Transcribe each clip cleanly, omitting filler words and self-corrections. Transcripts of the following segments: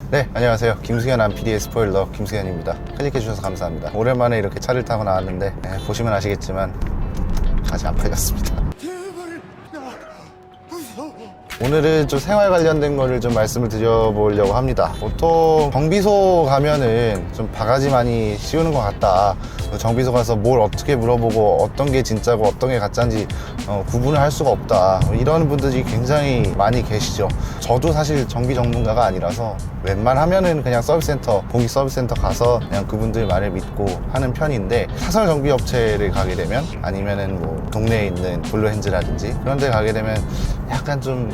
네, 안녕하세요. 김승현 안PD의 스포일러 김승현입니다. 클릭해주셔서 감사합니다. 오랜만에 이렇게 차를 타고 나왔는데 보시면 아시겠지만 아직 안 팔렸습니다. 오늘은 좀 생활 관련된 거를 좀 말씀을 드려보려고 합니다. 보통 정비소 가면은 좀 바가지 많이 씌우는 것 같다. 정비소 가서 뭘 어떻게 물어보고 어떤 게 진짜고 어떤 게 가짜인지 구분을 할 수가 없다. 이런 분들이 굉장히 많이 계시죠. 저도 사실 정비 전문가가 아니라서 웬만하면은 그냥 서비스센터, 공익 서비스센터 가서 그냥 그분들 말을 믿고 하는 편인데, 사설 정비 업체를 가게 되면 아니면은 뭐 동네에 있는 블루핸즈라든지 그런 데 가게 되면 약간 좀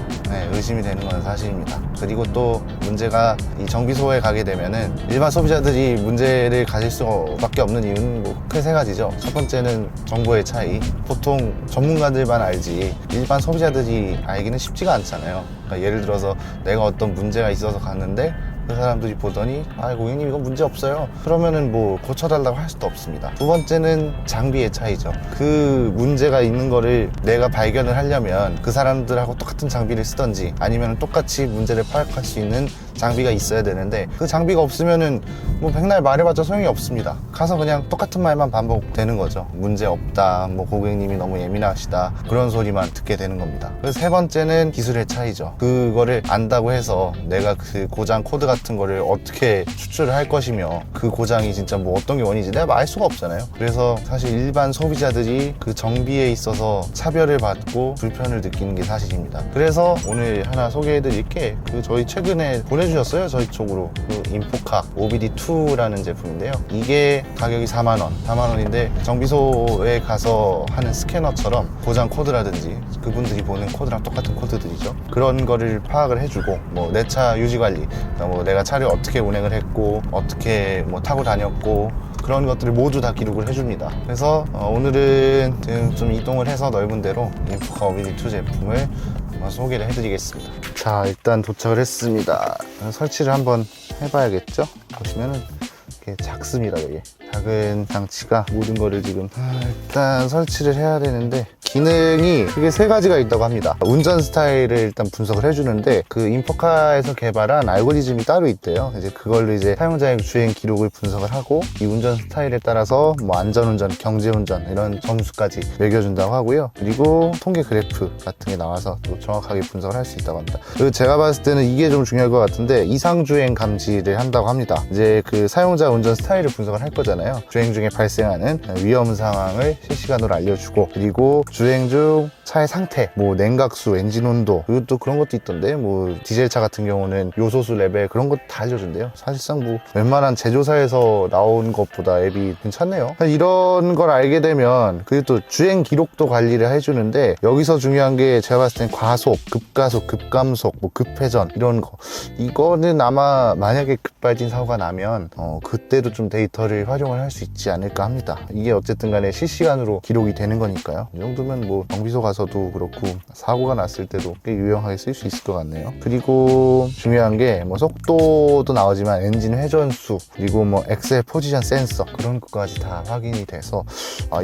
의심이 되는 건 사실입니다. 그리고 또 문제가, 이 정비소에 가게 되면은 일반 소비자들이 문제를 가질 수밖에 없는 이유는 뭐 크게 세 가지죠. 첫 번째는 정보의 차이. 보통 전문가들만 알지 일반 소비자들이 알기는 쉽지가 않잖아요. 그러니까 예를 들어서 내가 어떤 문제가 있어서 갔는데 그 사람들이 보더니 고객님 이건 문제 없어요, 그러면은 뭐 고쳐달라고 할 수도 없습니다. 두 번째는 장비의 차이죠. 그 문제가 있는 거를 내가 발견을 하려면 그 사람들하고 똑같은 장비를 쓰던지 아니면 똑같이 문제를 파악할 수 있는 장비가 있어야 되는데, 그 장비가 없으면은 뭐 백날 말해봤자 소용이 없습니다. 가서 그냥 똑같은 말만 반복되는 거죠. 문제 없다, 뭐 고객님이 너무 예민하시다, 그런 소리만 듣게 되는 겁니다. 그래서 세 번째는 기술의 차이죠. 그거를 안다고 해서 내가 그 고장 코드 같은 거를 어떻게 추출을 할 것이며 그 고장이 진짜 뭐 어떤 게 원인인지 내가 알 수가 없잖아요. 그래서 사실 일반 소비자들이 그 정비에 있어서 차별을 받고 불편을 느끼는 게 사실입니다. 그래서 오늘 하나 소개해드릴 게, 그 저희 최근에 보내주셨어요, 저희 쪽으로. 그 인포카 OBD2라는 제품인데요. 이게 가격이 4만원인데 정비소에 가서 하는 스캐너처럼 고장 코드라든지 그분들이 보는 코드랑 똑같은 코드들이죠. 그런 거를 파악을 해주고, 뭐 내 차 유지관리, 뭐 내가 차를 어떻게 운행을 했고 어떻게 뭐 타고 다녔고 그런 것들을 모두 다 기록을 해줍니다. 그래서 오늘은 좀 이동을 해서 넓은 데로 인포카 OBD2 제품을 소개를 해드리겠습니다. 자, 일단 도착을 했습니다. 설치를 한번 해봐야겠죠? 보시면은 이렇게 작습니다. 되게 작은 장치가 모든 거를 지금 일단 설치를 해야 되는데, 기능이 크게 세 가지가 있다고 합니다. 운전 스타일을 일단 분석을 해주는데, 그 인포카에서 개발한 알고리즘이 따로 있대요. 이제 그걸로 이제 사용자의 주행 기록을 분석을 하고 이 운전 스타일에 따라서 뭐 안전운전, 경제운전 이런 점수까지 매겨준다고 하고요. 그리고 통계 그래프 같은 게 나와서 또 정확하게 분석을 할 수 있다고 합니다. 그리고 제가 봤을 때는 이게 좀 중요할 것 같은데, 이상주행 감지를 한다고 합니다. 이제 그 사용자 운전 스타일을 분석을 할 거잖아요. 주행 중에 발생하는 위험 상황을 실시간으로 알려주고, 그리고 주행 중 차의 상태, 뭐 냉각수, 엔진 온도, 그리고 또 그런 것도 있던데, 뭐 디젤차 같은 경우는 요소수 레벨 그런 것도 다 알려준대요. 사실상 뭐 웬만한 제조사에서 나온 것보다 앱이 괜찮네요. 이런 걸 알게 되면, 그리고 또 주행 기록도 관리를 해주는데, 여기서 중요한 게 제가 봤을 땐 과속, 급가속, 급감속, 뭐 급회전 이런 거, 이거는 아마 만약에 급발진 사고가 나면 그때도 좀 데이터를 활용을 할 수 있지 않을까 합니다. 이게 어쨌든 간에 실시간으로 기록이 되는 거니까요. 이 정도면 뭐 정비소 가서도 그렇고 사고가 났을 때도 꽤 유용하게 쓸 수 있을 것 같네요. 그리고 중요한 게 뭐 속도도 나오지만 엔진 회전수, 그리고 뭐 엑셀 포지션 센서, 그런 것까지 다 확인이 돼서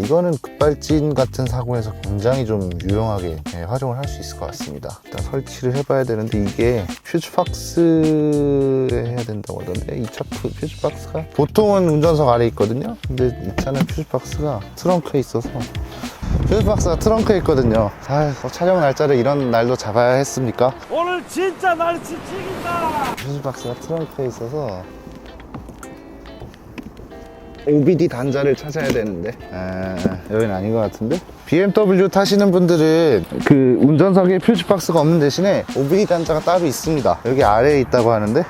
이거는 급발진 같은 사고에서 굉장히 좀 유용하게 활용을 할 수 있을 것 같습니다. 일단 설치를 해봐야 되는데, 이게 퓨즈박스에 해야 된다고 하던데, 이 차 퓨즈박스가 보통은 운전석 아래 있거든요. 근데 이 차는 퓨즈박스가 트렁크에 있어서, 퓨즈박스가 트렁크에 있거든요. 촬영 날짜를 이런 날로 잡아야 했습니까? 오늘 진짜 날씨 찍인다. 퓨즈박스가 트렁크에 있어서 OBD 단자를 찾아야 되는데, 여기는 아닌 것 같은데? BMW 타시는 분들은 그 운전석에 퓨즈박스가 없는 대신에 OBD 단자가 따로 있습니다. 여기 아래에 있다고 하는데,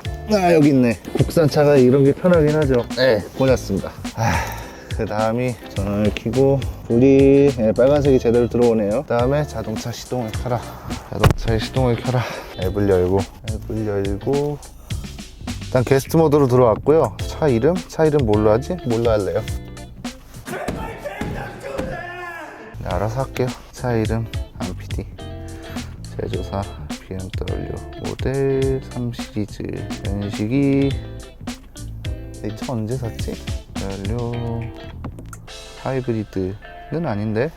여기 있네. 국산차가 이런 게 편하긴 하죠. 네, 꽂았습니다. 그 다음이 전원을 켜고, 불이 빨간색이 제대로 들어오네요. 그 다음에 자동차 시동을 켜라. 자동차의 시동을 켜라. 앱을 열고 일단 게스트 모드로 들어왔고요. 차 이름 뭘로 하지? 뭘로 할래요? 네, 알아서 할게요. 차 이름 안PD, 제조사 BMW, 모델 3 시리즈, 연식이, 이 차 언제 샀지? 연료 하이브리드는 아닌데,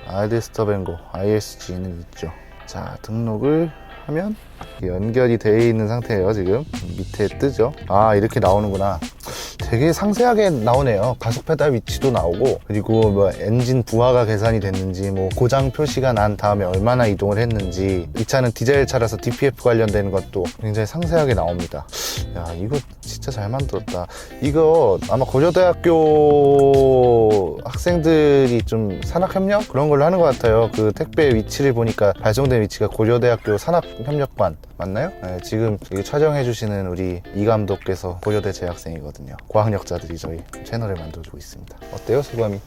아이데스터뱅고 ISG는 있죠. 자, 등록을 하면 연결이 되어 있는 상태예요. 지금 밑에 뜨죠. 아, 이렇게 나오는구나. 되게 상세하게 나오네요. 가속 페달 위치도 나오고, 그리고 뭐 엔진 부하가 계산이 됐는지, 뭐 고장 표시가 난 다음에 얼마나 이동을 했는지, 이 차는 디젤 차라서 DPF 관련된 것도 굉장히 상세하게 나옵니다. 야, 이거 진짜 잘 만들었다. 이거 아마 고려대학교 학생들이 좀 산학협력 그런 걸로 하는 것 같아요. 그 택배 위치를 보니까 발송된 위치가 고려대학교 산학협력관 맞나요? 네, 지금 여기 촬영해주시는 우리 이 감독께서 고려대 재학생이거든요. 고학력자들이 저희 채널을 만들어주고 있습니다. 어때요, 소감이?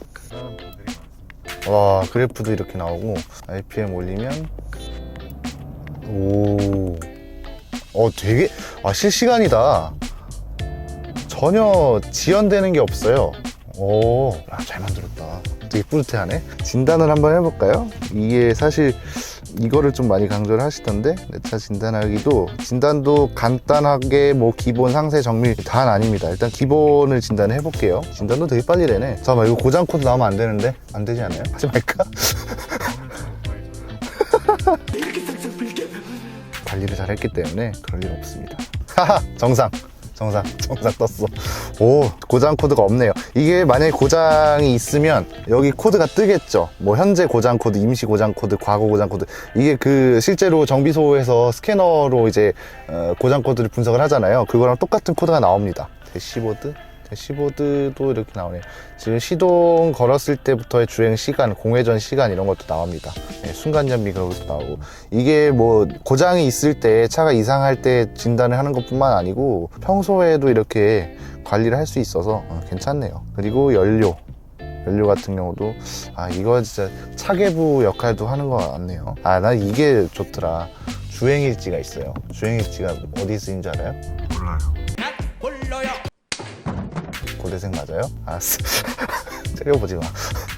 와, 그래프도 이렇게 나오고, RPM 올리면, 되게, 실시간이다. 전혀 지연되는 게 없어요. 잘 만들었다. 되게 뿌듯해하네. 진단을 한번 해볼까요? 이게 사실 이거를 좀 많이 강조를 하시던데, 내 차 진단도 간단하게 뭐 기본 상세 정밀 다는 아닙니다. 일단 기본을 진단을 해볼게요. 진단도 되게 빨리 되네. 잠깐만, 이거 고장 코드 나오면 안 되는데? 안 되지 않아요? 하지 말까? 관리를 잘 했기 때문에 그럴 일 없습니다. 하하, 정상 떴어. 고장 코드가 없네요. 이게 만약에 고장이 있으면 여기 코드가 뜨겠죠. 뭐 현재 고장 코드, 임시 고장 코드, 과거 고장 코드. 이게 그 실제로 정비소에서 스캐너로 이제 고장 코드를 분석을 하잖아요. 그거랑 똑같은 코드가 나옵니다. 대시보드도 이렇게 나오네요. 지금 시동 걸었을 때부터의 주행 시간, 공회전 시간 이런 것도 나옵니다. 네, 순간연비 그런 것도 나오고, 이게 뭐 고장이 있을 때, 차가 이상할 때 진단을 하는 것뿐만 아니고 평소에도 이렇게 관리를 할 수 있어서 괜찮네요. 그리고 연료 같은 경우도 이거 진짜 차계부 역할도 하는 것 같네요. 나 이게 좋더라. 주행일지가 있어요. 주행일지가 어디 쓰인 줄 알아요? 몰라요. 고대생 맞아요? 알았어. 때려보지 마.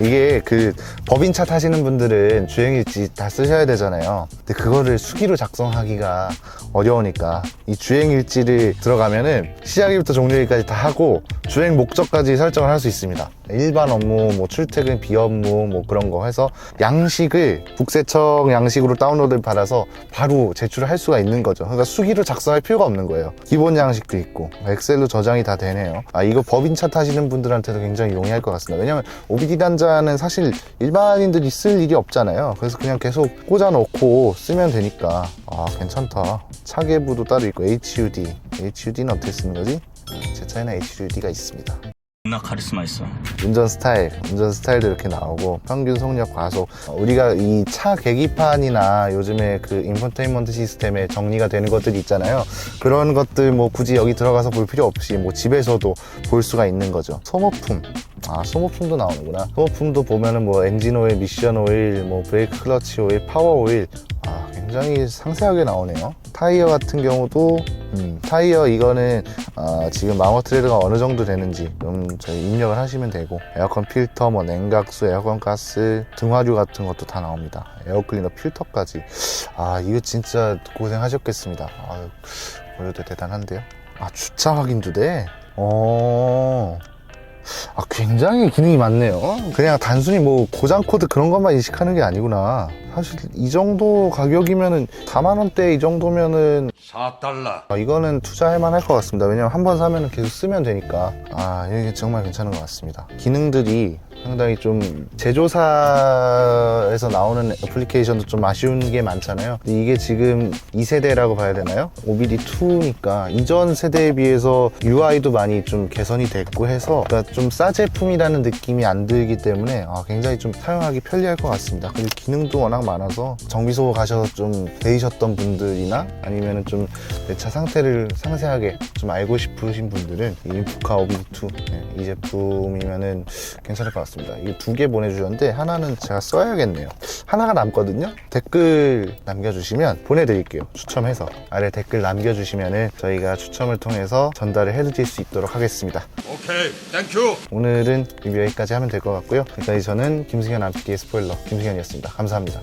이게 그 법인차 타시는 분들은 주행일지 다 쓰셔야 되잖아요. 근데 그거를 수기로 작성하기가 어려우니까 이 주행일지를 들어가면은 시작일부터 종료일까지 다 하고 주행 목적까지 설정을 할 수 있습니다. 일반 업무, 뭐 출퇴근, 비업무, 뭐 그런 거 해서 양식을 국세청 양식으로 다운로드를 받아서 바로 제출을 할 수가 있는 거죠. 그러니까 수기로 작성할 필요가 없는 거예요. 기본 양식도 있고 엑셀로 저장이 다 되네요. 이거 법인차 타시는 분들한테도 굉장히 용이할 것 같습니다. 왜냐면 OBD 단자는 사실 일반인들이 쓸 일이 없잖아요. 그래서 그냥 계속 꽂아놓고 쓰면 되니까 괜찮다. 차계부도 따로 있고 HUD는 어떻게 쓰는 거지? 제 차에는 HUD가 있습니다. 나 카리스마 있어. 운전 스타일도 이렇게 나오고, 평균 속력, 과속. 우리가 이 차 계기판이나 요즘에 그 인포테인먼트 시스템에 정리가 되는 것들이 있잖아요. 그런 것들 뭐 굳이 여기 들어가서 볼 필요 없이 뭐 집에서도 볼 수가 있는 거죠. 소모품. 소모품도 나오는구나. 소모품도 보면은 뭐 엔진 오일, 미션 오일, 뭐 브레이크 클러치 오일, 파워 오일. 굉장히 상세하게 나오네요. 타이어 같은 경우도 타이어 이거는 지금 마모 트레드가 어느 정도 되는지 저희 입력을 하시면 되고, 에어컨 필터, 뭐 냉각수, 에어컨 가스, 등화류 같은 것도 다 나옵니다. 에어클리너 필터까지. 이거 진짜 고생하셨겠습니다. 그래도 대단한데요. 주차 확인도 돼? 굉장히 기능이 많네요. 그냥 단순히 뭐 고장 코드 그런 것만 인식하는 게 아니구나. 사실 이 정도 가격이면은 4만 원대 이 정도면은 4달러. 이거는 투자할 만할 것 같습니다. 왜냐면 한번 사면은 계속 쓰면 되니까. 이게 정말 괜찮은 것 같습니다. 기능들이 상당히 좀 제조사에서 나오는 애플리케이션도 좀 아쉬운 게 많잖아요. 근데 이게 지금 2세대라고 봐야 되나요? OBD2니까 이전 세대에 비해서 UI도 많이 좀 개선이 됐고 해서, 그러니까 좀 싸 제품이라는 느낌이 안 들기 때문에 굉장히 좀 사용하기 편리할 것 같습니다. 그리고 기능도 워낙 많아서 정비소 가셔서 좀 데이셨던 분들이나 아니면은 좀 내 차 상태를 상세하게 좀 알고 싶으신 분들은 이 인프카 OBD2 이 제품이면은 괜찮을 것 같습니다. 이게 2개 보내주셨는데 하나는 제가 써야겠네요. 하나가 남거든요. 댓글 남겨주시면 보내드릴게요. 추첨해서 아래 댓글 남겨주시면은 저희가 추첨을 통해서 전달을 해드릴 수 있도록 하겠습니다. 오케이, 땡큐. 오늘은 리뷰 여기까지 하면 될 것 같고요. 지금까지 저는 김승현 암피기의 스포일러 김승현이었습니다. 감사합니다.